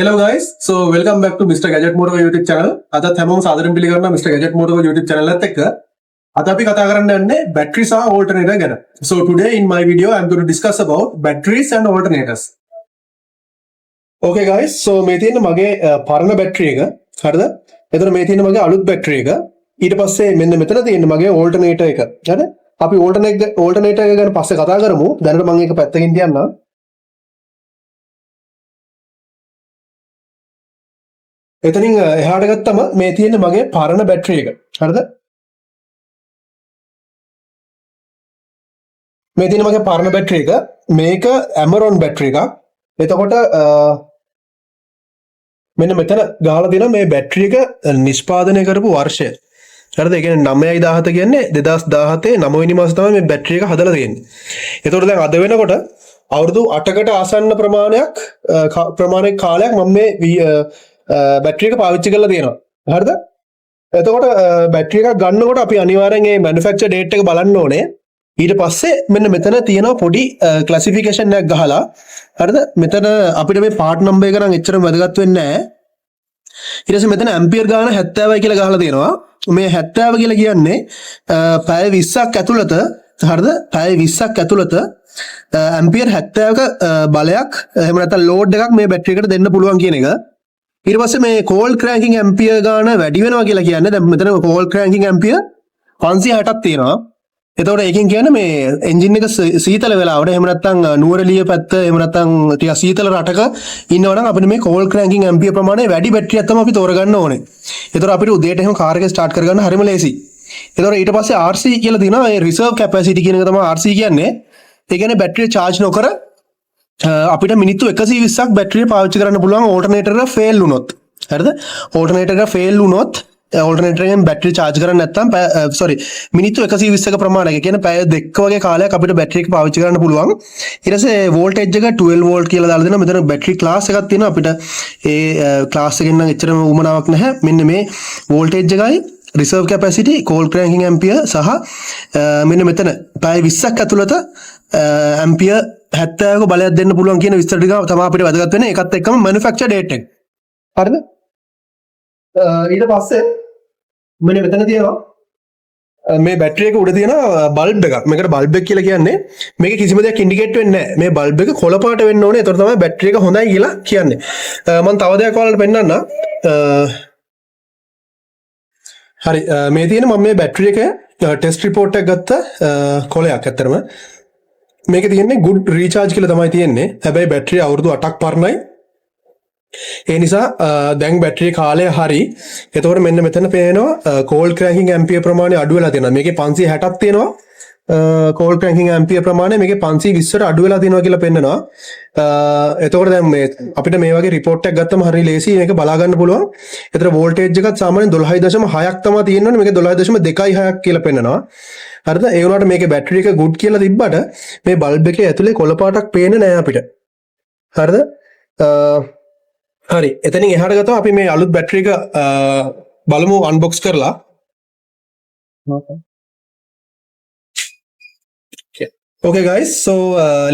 Hello guys, so welcome back to Mr. Gadget Motor YouTube channel. අදත් හැමෝම සාදරයෙන් පිළිගන්නවා Mr. Gadget Motor YouTube channel එකත් එක්ක. අද අපි කතා කරන්න යන්නේ battery සහ alternator ගැන. So today in my video I'm going to discuss about batteries and alternators. Okay guys, so මේ තියෙන මගේ පරණ battery එක. හරිද? එතන මේ තියෙන මගේ අලුත් battery එක. ඊට පස්සේ මෙන්න මෙතන තියෙන මගේ alternator එක. හරිද? අපි alternator එක ගැන පස්සේ කතා කරමු. දැනට මම ඒක පැත්තකින් තියන්නම්. එතනින් එහාට ගත්තම මේ තියෙන මගේ පරණ බැටරි එක. හරිද? මේ තියෙන මගේ පරණ බැටරි එක. මේක Amaron බැටරි එකක්. එතකොට මෙන්න මෙතන ගහලා තියෙන මේ බැටරි එක නිෂ්පාදනය කරපු වර්ෂය. හරිද? ඒ කියන්නේ 9/17 කියන්නේ 2017 9 වෙනි මාසේ තමයි මේ බැටරි එක හදලා තියෙන්නේ. එතකොට දැන් අද වෙනකොට අවුරුදු 8කට ආසන්න ප්‍රමාණයක් කාලයක් මම මේ බැටරි එක පාවිච්චි කරලා තියෙනවා. හරිද? එතකොට බැටරි එකක් ගන්නකොට අපි අනිවාර්යෙන් මේ මැනුෆැක්චර් ඩේට් එක බලන්න ඕනේ. ඊට පස්සේ මෙන්න මෙතන තියෙනවා පොඩි ක්ලාසිෆිකේෂන් එකක් ගහලා. හරිද? මෙතන අපිට මේ පාර්ට් නම්බර් එක නම් එච්චරම වැදගත් වෙන්නේ නැහැ. ඊට පස්සේ මෙතන ඇම්පියර් ගාන 70යි කියලා ගහලා තියෙනවා. මේ 70 කියලා කියන්නේ පැය 20ක් ඇතුළත හරිද? පැය 20ක් ඇතුළත ඇම්පියර් 70ක බලයක් එහෙම නැත්නම් ලෝඩ් එකක් මේ බැටරි එකට දෙන්න පුළුවන් කියන එක. ඊට පස්සේ මේ කෝල්ඩ් ක්‍රෑන්කින් ඇම්පියර් ගාන වැඩි වෙනවා කියලා කියන්නේ දැන් මෙතන කෝල්ඩ් ක්‍රෑන්කින් ඇම්පියර් 560ක් තියෙනවා. එතකොට ඒකෙන් කියන්නේ මේ එන්ජින් එක සීතල වෙලාවට එහෙම නැත්නම් නුවරඑළිය පැත්ත එහෙම නැත්නම් ටික සීතල රටක ඉන්නවනම් අපිට මේ කෝල්ඩ් ක්‍රෑන්කින් ඇම්පියර් ප්‍රමාණය වැඩි බැටරියක් තමයි අපි තෝරගන්න ඕනේ. එතකොට අපිට උදේට එහෙම කාර් එක ස්ටාර්ට් කරගන්න හරිම ලේසි. එතකොට ඊට පස්සේ RC කියලා තියෙනවා. ඒ රිසර්ව් කැපැසිටි කියන එක තමයි RC කියන්නේ. ඒ කියන්නේ බැටරිය charge නොකර අපිට මිනිත්තු 120ක් බැටරිය පාවිච්චි කරන්න පුළුවන් ඕල්ටර්නේටර් එක ෆේල් වුණොත්. හරිද? ඕල්ටර්නේටර් එක ෆේල් වුණොත් ඕල්ටර්නේටර් එකෙන් බැටරි charge කරන්න නැත්නම් මිනිත්තු 120ක ප්‍රමාණයක කියන්නේ පැය 2ක වගේ කාලයක් අපිට බැටරි එක පාවිච්චි කරන්න පුළුවන්. ඊට පස්සේ වෝල්ටේජ් එක 12 වෝල්ට් කියලා දාලා දෙනවා. මෙතන බැටරි ක්ලාස් එකක් තියෙනවා. අපිට ඒ ක්ලාස් එකෙන් නම් එච්චරම උමනාවක් නැහැ. මෙන්න මේ වෝල්ටේජ් එකයි රිසර්ව් කැපැසිටි කෝල්ඩ් ක්‍රෑන්කින් ඇම්පියර් සහ මෙන්න මෙතන පැය 20ක් ඇතුළත ඇම්පියර් 70ක බලයක් දෙන්න පුළුවන් කියන විස්තර ටික තමයි අපිට වැදගත් වෙන්නේ. ඒකත් එක්කම මැනුෆැක්චර් ඩේට් එක. හරිද? ඊට පස්සේ මෙන්න මෙතන තියෙනවා මේ බැටරි එක උඩ තියෙන බල්බ් එකක්. මේකට බල්බ් එක කියලා කියන්නේ මේක කිසිම දෙයක් ඉන්ඩිකේට් වෙන්නේ නැහැ. මේ බල්බ් එක කොළ පාට වෙන්න ඕනේ. ඒතර තමයි බැටරි එක හොඳයි කියලා කියන්නේ. මම තව දෙයක් ඔයාලට පෙන්නන්න. හරි මේ තියෙන මම මේ බැටරි එක ටෙස්ට් රිපෝට් එක ගත්ත කොලයක් ඇත්තටම. මේක තියෙන්නේ good recharge කියලා තමයි තියෙන්නේ. හැබැයි බැටරිය අවුරුදු 8ක් පරණයි. ඒ නිසා දැන් බැටරිය කාලය හරි. එතකොට මෙන්න මෙතන පේනවා කෝල්ඩ් ක්‍රෑන්කින් ඇම්පියර් ප්‍රමාණය අඩු වෙලා තියෙනවා. මේකේ 560ක් තියෙනවා. කෝල්ඩ් ක්‍රෑන්කින් ඇම්පියර් ප්‍රමාණය මේකේ 520ට අඩු වෙලා තියෙනවා කියලා පෙන්නනවා. එතකොට දැන් මේ අපිට මේ වගේ රිපෝට් එකක් ගත්තම හරිය ලේසි මේක බලා ගන්න පුළුවන්. ඒතර වෝල්ටේජ් එකත් සාමාන්‍යයෙන් 12.6ක් තමයි තියෙන්නේ. මේක 12.26ක් කියලා පෙන්නනවා. හරිද? ඒ වුණාට මේකේ බැටරි එක good කියලා තිබ්බට මේ බල්බ් එකේ ඇතුලේ කොළ පාටක් පේන්නේ නැහැ අපිට. හරිද? හරි. එතනින් එහාට ගත්තම අපි මේ අලුත් බැටරි එක බලමු අන්බොක්ස් කරලා. Okay guys, so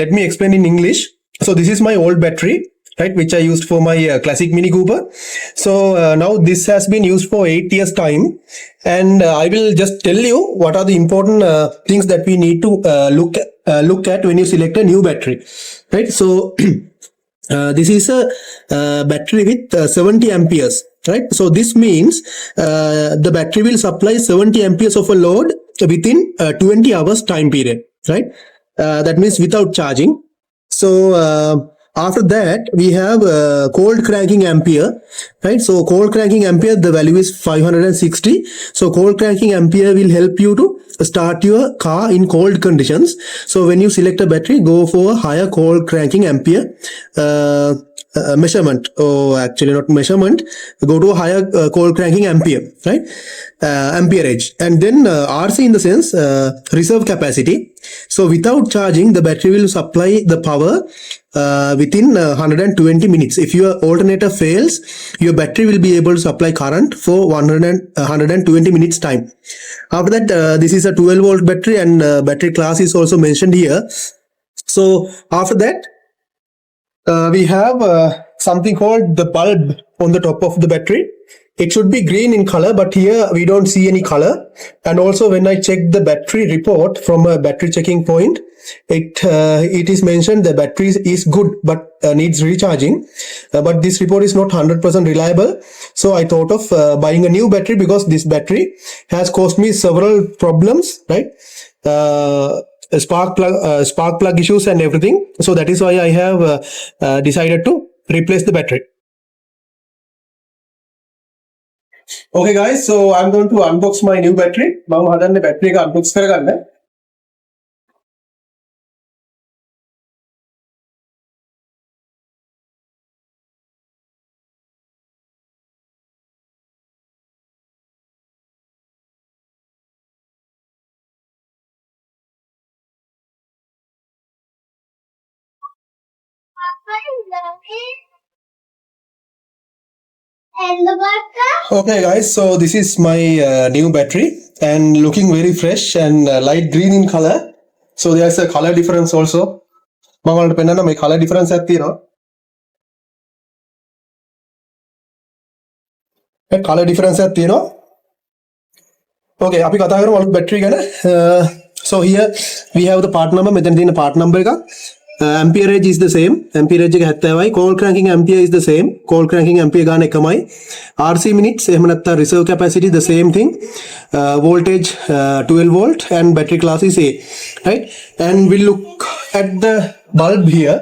let me explain in English. So this is my old battery, right, which I used for my classic Mini Cooper. So now this has been used for 8 years time, and I will just tell you what are the important things that we need to look at when you select a new battery, right? So this is a battery with 70 amperes, right? So this means the battery will supply 70 amperes of a load within 20 hours time period, right? That means without charging. So after that we have cold cranking ampere, right? So cold cranking ampere, the value is 560. So cold cranking ampere will help you to start your car in cold conditions. So when you select a battery, go for a higher cold cranking ampere measurement, or actually not measurement, go to a higher cold cranking ampere, right? Amperage, and then RC in the sense reserve capacity. So without charging, the battery will supply the power within 120 minutes. If your alternator fails, your battery will be able to supply current for 120 minutes time. After that, this is a 12 volt battery, and battery class is also mentioned here. So after that, we have something called the bulb on the top of the battery. It should be green in color, but here we don't see any color. And also when I check the battery report from a battery checking point, it is mentioned the battery is good but needs recharging. But this report is not 100% reliable. So I thought of buying a new battery, because this battery has caused me several problems, right? Spark plug issues and everything. So that is why I have decided to replace the battery. Okay guys, so I'm going to unbox my new battery. මම හදන්නේ battery එක unbox කරගන්න. Okay guys, so this is my new battery and looking very fresh and light green in color. So there's a color difference also. මම ඔයාලට පෙන්නන්න මේ color difference එකක් තියෙනවා. ඒ color difference එකක් තියෙනවා. Okay, අපි කතා කරමු අලුත් battery ගැන. So here we have the part number. මෙතන තියෙන part number එක. Amperage is the same. Amperage එක 70යි. Cold cranking ampere is the same. Cold cranking ampere ගාන එකමයි. RC minutes එහෙම නැත්නම් reserve capacity the same thing. Voltage 12 volt and battery class is A, right? And we look at the bulb here,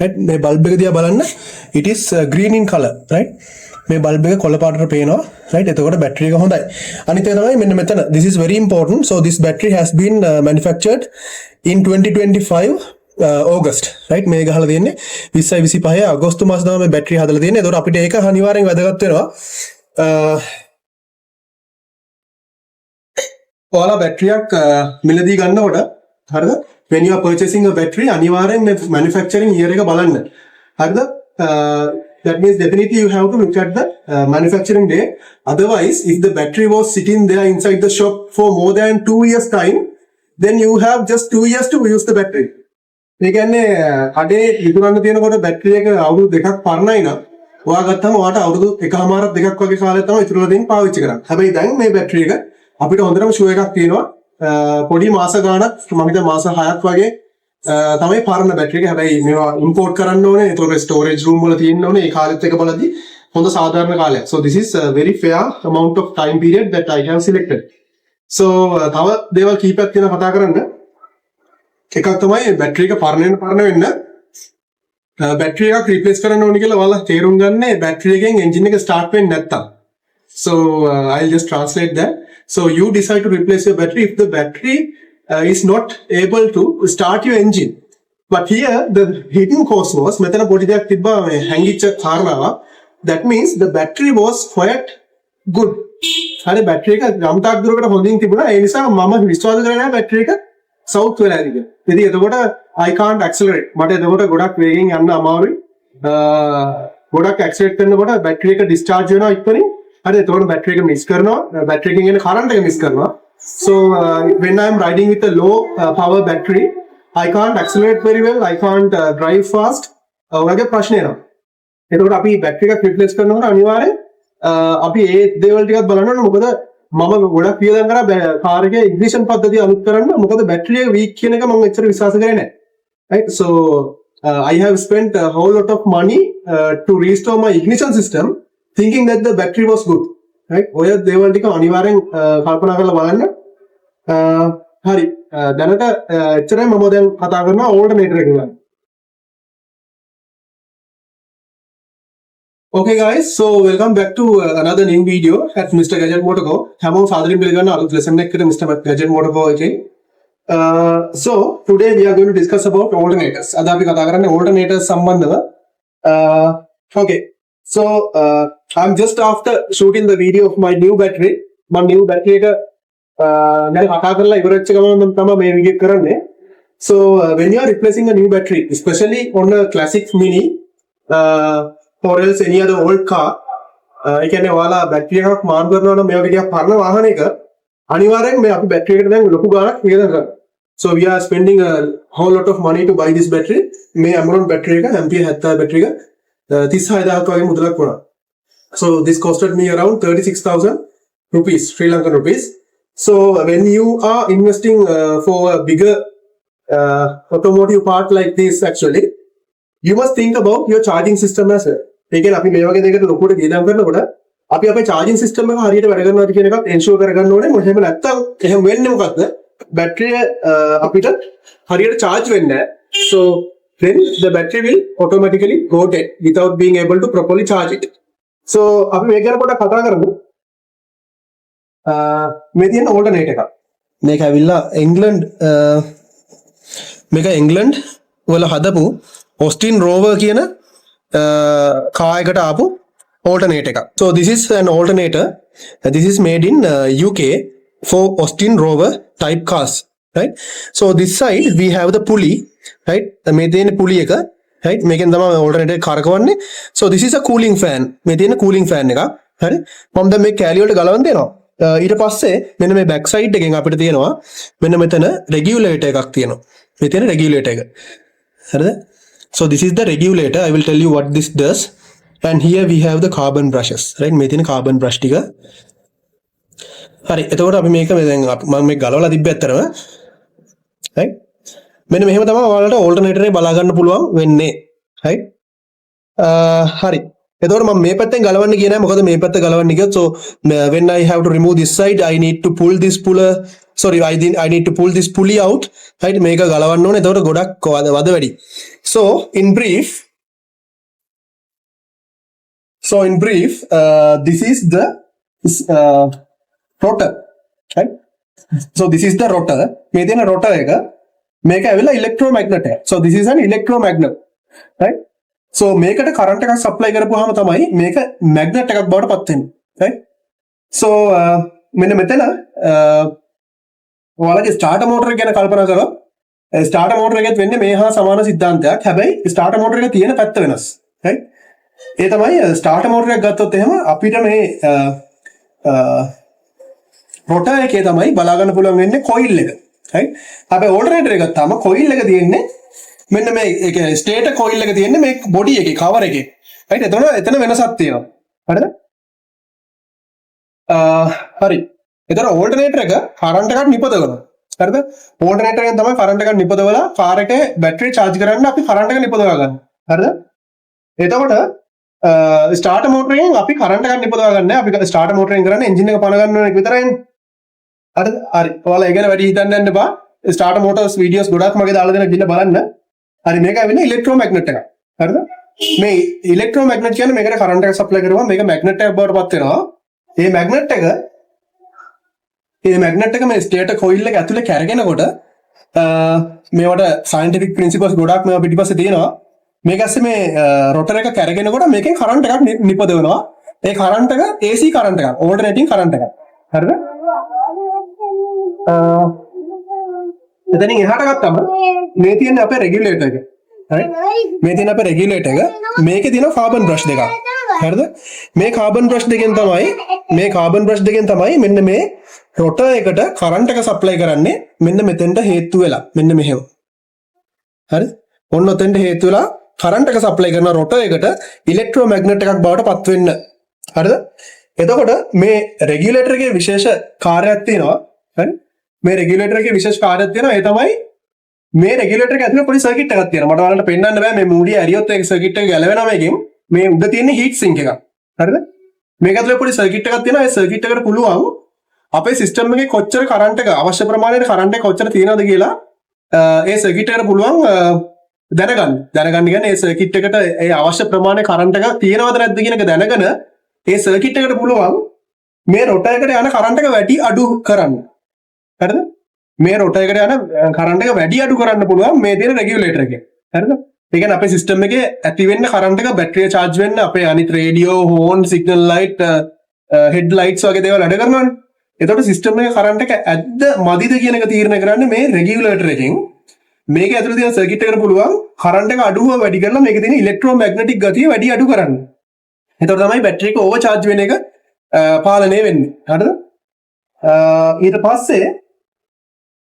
right? මේ bulb එක දිහා බලන්න. It is green in color, right? මේ bulb එක කොළ පාටට පේනවා, right? එතකොට battery එක හොඳයි. අනිත් එක තමයි මෙන්න මෙතන. This is very important. So this battery has been manufactured in 2025 August, right? මේ ගහලා තියෙන්නේ 2025 අගෝස්තු මාස තමයි මේ බැටරි හදලා තියෙන්නේ. ඒතකොට අපිට ඒක අනිවාර්යෙන් වැදගත් වෙනවා. ඔයාලා බැටරියක් මිලදී ගන්නකොට හරිද? When you are purchasing a battery අනිවාර්යෙන් මේ manufacturing year එක බලන්න. හරිද? That means definitely you have to look at the manufacturing date. Otherwise, if the battery was sitting there inside the shop for more than 2 years time, then you have just 2 years to use the battery. ඒ කියන්නේ කඩේ විකුණන්න තියෙනකොට battery එක අවුරුදු දෙකක් පරණයි නම් ඔයා ගත්තම ඔයාට අවුරුදු එකමාරක් දෙකක් වගේ කාලයක් තමයි ඉතුරුලා තියෙන පාවිච්චි කරන්න. හැබැයි දැන් මේ බැටරි එක අපිට හොඳටම ෂුවර් එකක් තියෙනවා. පොඩි මාස ගාණක් මම හිතා මාස 6ක් වගේ තමයි පරණ බැටරි එක. හැබැයි මේවා ඉම්පෝට් කරන්න ඕනේ. ඒතකොට ස්ටෝරේජ් රූම් වල තියෙන්න ඕනේ. ඒ කාලෙත් එක බලද්දි හොඳ සාධාරණ කාලයක්. So this is a very fair amount of time period that I have selected. So තව දේවල් කීපයක් තියෙනවා කතා කරන්න. එකක් තමයි බැටරි එක පරණ වෙන්න බැටරි එකක් රිප්ලේස් කරන්න ඕනේ කියලා ඔයාලා තේරුම් ගන්න බැටරි එකෙන් එන්ජින් එක ස්ටාර්ට් වෙන්නේ නැත්තම්. So I'll just translate that. So you decide to replace your battery if the battery is not able to start your engine. But here the hidden cause was මෙතන පොඩි දෙයක් තිබ්බා මේ හැංගිච්ච කාරණාව. That means the battery was quite good. හරි battery එක ගම්ටක් දුරකට හොඳින් තිබුණා. ඒ නිසා මම විශ්වාස කරන්නේ නැහැ බැටරි එක සවුත් වෙලා ඉතින්. ඉතින් එතකොට I can't accelerate. මට එතකොට ගොඩක් වේගෙන් යන්න අමාරුයි. ගොඩක් accelerate කරනකොට බැටරි එක discharge වෙනවා ඉක්මනින්. හරි එතකොට බැටරි එක මිස් කරනවා. බැටරි එකෙන් එන current එක මිස් කරනවා. So when I am riding with a low power battery, I can't accelerate very well. I can't drive fast. ඔයගේ ප්‍රශ්නේ එනවා. එතකොට අපි බැටරි එකක් රිප්ලේස් කරනකොට අනිවාර්යෙන් අපි ඒ දේවල් ටිකක් බලන්න ඕනේ. මොකද මම ගොඩක් වියදම් කරා කාර් එකේ ඉග්නිෂන් පද්ධතිය අලුත් කරන්න. මොකද බැටරි එක වීක් කියන එක මම එච්චර විශ්වාස කරේ නැහැ. Right? So I have spent a whole lot of money to restore my ignition system thinking that the battery was good. Right? ඔය දේවල් ටික අනිවාර්යෙන් කල්පනා කරලා බලන්න. හරි. දැනට එච්චරයි මම දැන් කතා කරනවා ඕල්ටර්නේටර් එක ගැන. Okay guys, so welcome back to another new video at Mr. Gadget Motor Co. හැමෝම සාදරයෙන් පිළිගන්න අලුත් lesson එකකට Mr. Gadget Motor Co එකේ. So today we are going to discuss about alternators. අද අපි කතා කරන්නේ alternators සම්බන්ධව. Okay. So I'm just after shooting the video of my new battery. My new battery එක දැන් කතා කරලා ඉවරච්ච ගමන් මම තමයි මේ වීඩියෝ කරන්නේ. So when you are replacing a new battery, especially on a classic mini or else any other old car, ඒ කියන්නේ ඔයාලා බැටරි එකක් මාරු කරනවා නම් මේ වගේ ටිකක් පරණ වාහනයක අනිවාර්යෙන් මේ අපි බැටරි එකට දැන් ලොකු ගාණක් වියදම් කරනවා. So we are spending a whole lot of money to buy this battery. මේ Amazon battery එක ampere 70 battery එක 36,000 වගේ මුදලක් වුණා. So this costed me around 36,000 rupees, Sri Lankan rupees. So when you are investing for a bigger automotive part like this, actually, you must think about your charging system as well. ඒ කියන්නේ අපි මේ වගේ දෙයකට ලොකුට ගියදම් කරනකොට අපි අපේ charging system එක හරියට වැඩ කරනවාද කියන එකත් ensure කරගන්න ඕනේ. මොකද නැත්තම් එහෙම වෙන්නේ මොකද්ද? බැටරිය අපිට හරියට charge වෙන්නේ නැහැ. So then the battery will automatically go dead without being able to properly charge it. So අපි මේක ගැන පොඩ්ඩක් කතා කරමු. මේ තියෙන alternate එකක්. මේක ඇවිල්ලා එංග්ලන්ඩ් මේක එංග්ලන්ඩ් වල හදපු ඔස්ටින් රෝවර් කියන කාර් එකට ආපු alternate එකක්. So this is an alternator. This is made in UK for Austin Rover type cars, right? So this side we have the pulley, right? මේ තියෙන pulley එක, right? මේකෙන් තමයි alternator කරකවන්නේ. So this is a cooling fan. මේ තියෙන cooling fan එක, හරි? මම දැන් මේ කැලිය වලට ගලවන්න දෙනවා. ඊට පස්සේ මෙන්න මේ back side එකෙන් අපිට තියෙනවා මෙන්න මෙතන regulator එකක් තියෙනවා. මේ තියෙන regulator එක. හරිද? So this is the regulator. I will tell you what this does. And here we have the carbon brushes, right? මේ තියෙන carbon brush ටික. හරි. එතකොට අපි මේක දැන් මම මේ ගලවලා තිබ්බ ඇත්තරම. right? මෙන්න මෙහෙම තමයි ඔයාලට alternator එක බලා ගන්න පුළුවන් වෙන්නේ. right? හරි. එතකොට මම මේ පැත්තෙන් ගලවන්න ගියේ නැහැ. මොකද මේ පැත්ත ගලවන්න ගියොත් so when I have to remove this side I need to pull this puller, sorry, I need to pull this pulley out, right? මේක ගලවන්න ඕනේ. එතකොට ගොඩක් වද වැඩි. So in brief, this is the rotor, right? So this is the rotor. මේ තියෙන rotor එක මේක ඇවිල්ලා electromagnet එක. So this is an electromagnet, right? So මේකට current එකක් supply කරපුවාම තමයි මේක magnet එකක් බවට පත් වෙන්නේ, right? So මෙන්න මෙතන ඔයාලගේ starter motor එක ගැන කල්පනා කරලා starter motor එකෙත් වෙන්නේ මේ හා සමාන සිද්ධාන්තයක්. හැබැයි starter motor එක තියෙන පැත්ත වෙනස්, right? ඒ තමයි starter motor එකක් ගත්තොත් එහෙම අපිට මේ rotor එකේ තමයි බලා ගන්න පුළුවන් වෙන්නේ coil එක, right? හැබැයි alternator එක ගත්තාම coil එක තියෙන්නේ මෙන්න මේ ඒක stator coil එක තියෙන්නේ මේ body එකේ cover එකේ, right? එතන වෙනසක් තියෙනවා. හරිද? හරි. එතන alternator එක current එකක් නිපදවනවා. හරිද? alternator එකෙන් තමයි current එකක් නිපදවලා car එකේ battery charge කරන්න අපි current එක නිපදවා ගන්න. හරිද? එතකොට starter motor එකෙන් අපි current එකක් නිපදවා ගන්න නැහැ. අපි starter motor එකෙන් කරන්නේ engine එක පණ ගන්න ඕන එක විතරයිනේ. හරිද? හරි. ඔයාලා ඒ ගැන වැඩි හිතන්න යන්න එපා. starter motors videos ගොඩක් මගේ දාලා දෙන ගිහින් බලන්න. හරි, මේක වෙන්නේ electromagnet එකක්. හරිද? මේ electromagnet කියන්නේ මේකට current එක supply කරුවම මේක magnet එකක් බවට පත් වෙනවා. මේ magnet එක මේ stator coil එක ඇතුලේ කැරගෙනකොට මේවට scientific principles ගොඩක් මේවා පිටිපස්සේ තියෙනවා. මේක ඇස්සේ මේ rotor එක කැරගෙනකොට මේකෙන් current එකක් නිපදවනවා. ඒ current එක AC current එකක්, alternating current එකක්. හරිද? එතනින් එහාට ගත්තම මේ තියෙන අපේ regulator එක. හරි? මේ තියෙන අපේ regulator එක. මේකේ තියෙන carbon brush දෙකක්. හරිද? මේ carbon brush දෙකෙන් තමයි මෙන්න මේ rotor එකට current එක supply කරන්නේ මෙන්න මෙතෙන්ට හේතු වෙලා. මෙන්න මෙහෙම. හරි? ඔන්න ඔතෙන්ට හේතු වෙලා current එක supply කරන rotor එකට electromagnet එකක් බවට පත් වෙන්න. හරිද? එතකොට මේ regulator එකේ විශේෂ කාර්යයක් තියෙනවා. හරි? මේ regulator එකේ විශේෂ කාර්යයක් තියෙනවා. ඒ තමයි මේ regulator එක ඇතුලේ පොඩි circuit එකක් තියෙනවා. මට ඔයාලට පෙන්නන්න බෑ. මේ මූඩිය ඇරියොත් ඒක circuit එක ගැලවෙනවා මේකෙන්. මේ උඩ තියෙන heat sink එකක්. හරිද? මේක ඇතුලේ පොඩි circuit එකක් තියෙනවා. ඒ circuit එකට පුළුවන් අපේ system එකේ කොච්චර current එක අවශ්‍ය ප්‍රමාණයට current එක කොච්චර තියෙනවද කියලා ඒ circuit එකට පුළුවන් දැනගන්න කියන්නේ ඒ circuit එකට ඒ අවශ්‍ය ප්‍රමාණය current එක තියෙනවද නැද්ද කියන එක දැනගෙන ඒ circuit එකට පුළුවන් මේ rotor එකට යන current එක වැඩි අඩු කරන්න. හරිද? මේ rotor එකට යන current එක වැඩි අඩු කරන්න පුළුවන් මේ තියෙන regulator එකෙන්. හරිද? ඒ කියන්නේ අපේ system එකේ ඇති වෙන්න current එක battery charge වෙන්න අපේ අනිත් radio, horn, signal light, headlights වගේ දේවල් වැඩ කරනවානේ. එතකොට system එකේ current එක ඇද්ද මදිද කියන එක තීරණය කරන්නේ මේ regulator එකෙන්. මේක ඇතුළේ තියෙන circuit එකට පුළුවන් current එක අඩුව වැඩි කරලා මේකේ තියෙන electromagnetic ගතිය වැඩි අඩු කරන්න. එතකොට තමයි battery එක overcharge වෙන එක පාලනය වෙන්නේ. හරිද? ඊට පස්සේ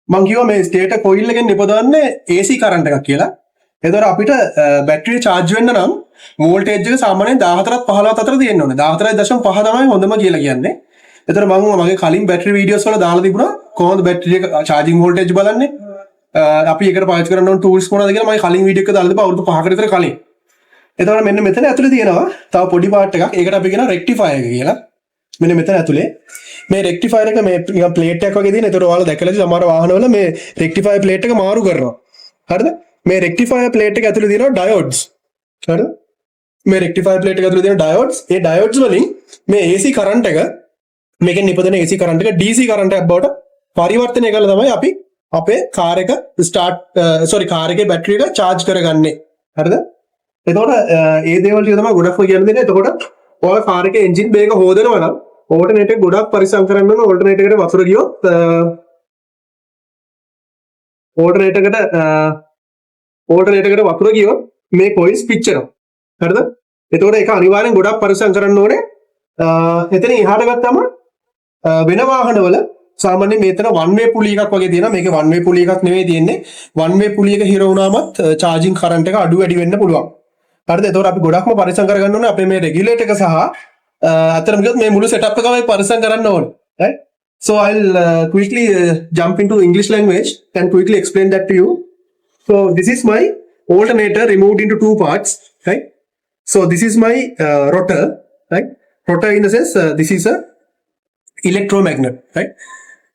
මම කිව්වා මේ stator coil එකෙන් නිපදවන්නේ AC current එකක් කියලා. එතකොට අපිට බැටරිය charge වෙන්න නම් voltage එක සාමාන්‍යයෙන් 14ත් 15ත් අතර තියෙන්න ඕනේ. 14.5 තමයි හොඳම කියලා කියන්නේ. එතකොට මම මගේ කලින් බැටරි වීඩියෝස් වල දාලා තිබුණා කොහොමද බැටරි එක charging voltage බලන්නේ. අපි ඒකට පාවිච්චි කරන්න ඕන tools මොනවද කියලා මම කලින් වීඩියෝ එක දාලා තිබ්බා අවුරුදු 5කට විතර කලින්. එතකොට මෙන්න මෙතන ඇතුලේ තියෙනවා තව පොඩි part එකක්. ඒකට අපි කියනවා rectifier එක කියලා. මෙන්න මෙතන ඇතුලේ මේ rectifier එක මේ නිකන් plate එකක් වගේ තියෙන. ඒතකොට ඔයාලා දැකලා ඉතින් සමහර වාහනවල මේ rectifier plate එක මාරු කරනවා. හරිද? මේ rectifier plate එක ඇතුලේ තියෙනවා diodes. හරිද? මේ rectifier plate එක ඇතුලේ තියෙන diodes. ඒ diodes වලින් මේ AC current එක මේකෙන් නිපදවන AC current එක DC current එකක් බවට පරිවර්තනය කරලා තමයි අපි අපේ කාර් එක කාර් එකේ බැටරි එක charge කරගන්නේ. හරිද? එතකොට ඒ දේවල් ටික තමයි ගොඩක්ම කියන්නේ. එතකොට ඔයාලා කාර් එකේ එන්ජින් බේක හොදනවා නම් ඕල්ටර්නේටර් එක ගොඩක් පරිස්සම් කරන්න ඕන. ඕල්ටර්නේටර් එකට වතුර ගියොත් ඕල්ටර්නේටර් එකට වතුර ගියොත් මේ කොයිල්ස් පිච්චෙනවා. හරිද? එතකොට ඒක අනිවාර්යෙන් ගොඩක් පරිස්සම් කරන්න ඕනේ. එතන එහාට ගත්තම වෙන වාහනවල සාමාන්‍යයෙන් මේතන one way පුලි එකක් වගේ තියෙනවා. මේකේ one way පුලි එකක් නෙවෙයි තියෙන්නේ. one way පුලි එක හිර වුණාමත් charging current එක අඩු වැඩි වෙන්න පුළුවන්. හරිද? එතකොට අපි ගොඩක්ම පරිස්සම් කරගන්න ඕනේ අපේ මේ regulator එක සහ අතරම ගියොත් මේ මුළු setup එකම අපි පරිස්සම් කරන්න ඕනේ. right? So I'll quickly jump into English language and quickly explain that to you. So this is my alternator removed into two parts. Right? So this is my rotor. Right? Rotor in the sense this is a electromagnet. Right?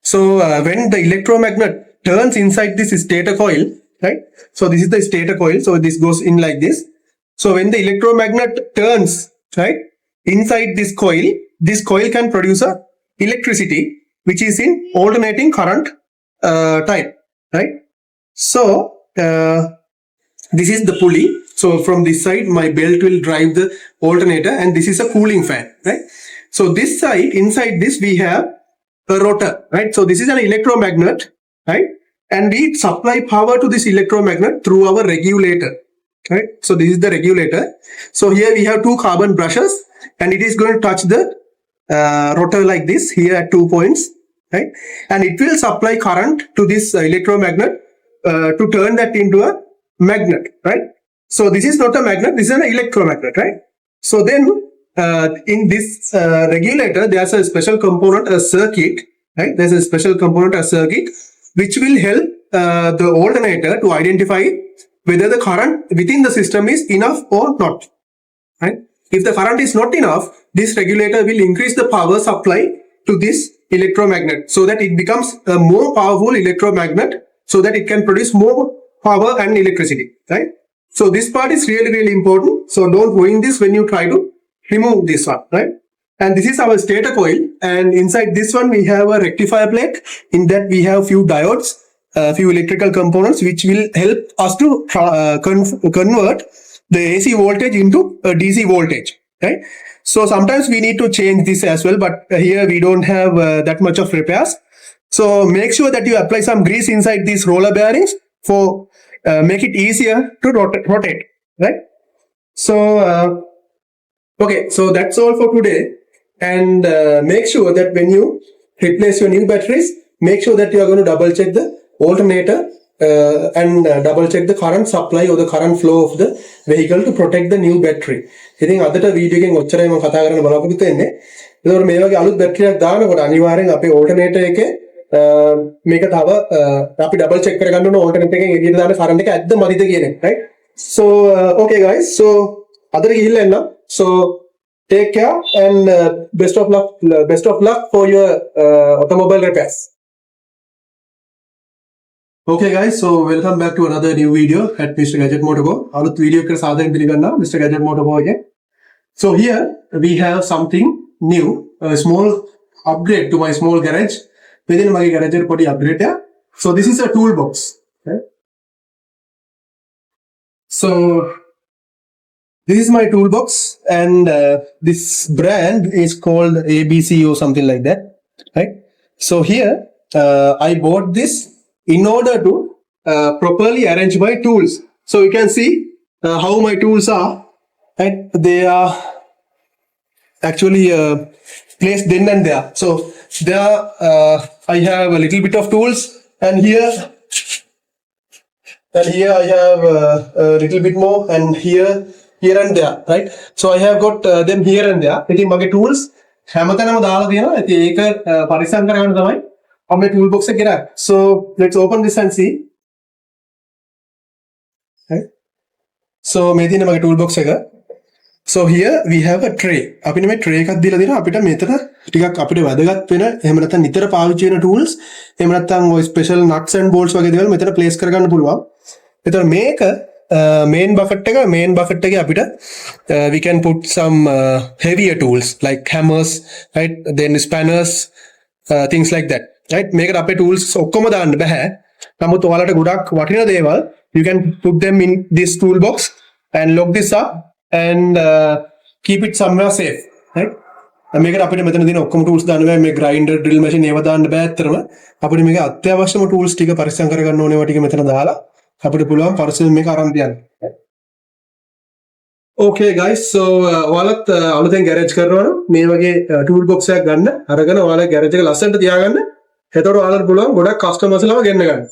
So when the electromagnet turns inside this stator coil, right? So this is the stator coil. So this goes in like this. So when the electromagnet turns, right, inside this coil can produce a electricity which is in alternating current type, right? So this is the pulley. So from this side my belt will drive the alternator and this is a cooling fan, right? So this side, inside this we have a rotor, right? So this is an electromagnet, right? And we supply power to this electromagnet through our regulator, right? So this is the regulator. So here we have two carbon brushes and it is going to touch the rotor like this here at 2 points, right? And it will supply current to this electromagnet to turn that into a magnet, right? So this is not a magnet, this is an electromagnet, right? So then in this regulator there's a special component, a circuit, right? There's a special component, a circuit which will help the alternator to identify whether the current within the system is enough or not, right? If the current is not enough, this regulator will increase the power supply to this electromagnet so that it becomes a more powerful electromagnet so that it can produce more power and electricity, right? So this part is really, really important. So don't ruin this when you try to remove this one, right? And this is our stator coil, and inside this one we have a rectifier plate. In that we have few diodes, few electrical components which will help us to convert the AC voltage into a DC voltage, right? So sometimes we need to change this as well, but here we don't have that much of repairs. So make sure that you apply some grease inside these roller bearings for make it easier to rotate, right? So okay, so that's all for today. And make sure that when you replace your new batteries, make sure that you are going to double check the alternator and double check the current supply or the current flow of the vehicle to protect the new battery. ඉතින් අදට video එකෙන් ඔච්චරයි මම කතා කරන්න බලාපොරොත්තු වෙන්නේ. ඒතකොට මේ වගේ අලුත් බැටරි එකක් දානකොට අනිවාර්යෙන් අපේ alternator එකේ මේක තව අපි double check කරගන්න ඕන alternator එකෙන් එළියට දාන current එක ඇද්ද මදිද කියන එක, right? So okay guys, so අදට ගිහිල්ලා එන්න. So take care and best of luck for your automobile repairs. Okay guys, so welcome back to another new video at Mr. Gadget Motobo. අලුත් වීඩියෝ එකකට සාදරයෙන් පිළිගන්නවා Mr. Gadget Motobo එකේ. So here we have something new, a small upgrade to my small garage. Within my garage පොඩි upgrade එක. So this is a toolbox. Okay? So this is my toolbox, and this brand is called ABC or something like that, right? So here I bought this in order to properly arrange my tools. So you can see how my tools are, right? They are actually placed then and there. So there I have a little bit of tools, and here and here I have a little bit more, and here and there, right? So I have got them here and there. ඉතින් මගේ tools හැමතැනම දාලා තියෙනවා. ඉතින් ඒක පරිස්සම් කරගන්න තමයි මම මේ tool box එක ගෙනාවේ. So let's open this and see. Right? So මේ තියෙන මගේ tool box එක. So here we have a tray. අපිට මේ tray එකක් දීලා දෙනවා අපිට මෙතන ටිකක් අපිට වැදගත් වෙන එහෙම නැත්නම් නිතර පාවිච්චි වෙන tools එහෙම නැත්නම් ඔය special nuts and bolts වගේ දේවල් මෙතන place කරගන්න පුළුවන්. එතකොට මේක main bucket එකේ අපිට we can put some heavier tools like hammers, right? Then spanners, things like that, right? මේකට අපේ tools ඔක්කොම දාන්න බෑ. නමුත් ඔයාලට ගොඩක් වටින දේවල් you can put them in this toolbox and lock this up and keep it somewhere safe, right? මේකට අපිට මෙතන තියෙන ඔක්කොම tools දාන්න බෑ. මේ grinder, drill machine ඒවා දාන්න බෑ ඇත්තටම. අපිට මේක අත්‍යවශ්‍යම tools ටික පරිස්සම් කරගන්න ඕනේ. ඒවා ටික මෙතන දාලා අපිට පුළුවන් පරිස්සම් මේක අරන් තියන්න. Okay guys, so ඔයාලත් අලුතෙන් garage කරනවා නම් මේ වගේ tool box එකක් ගන්න අරගෙන ඔයාලා garage එක ලස්සනට තියාගන්න. එතකොට ඔයාලට පුළුවන් ගොඩක් customers ලාව ගෙන්න ගන්න.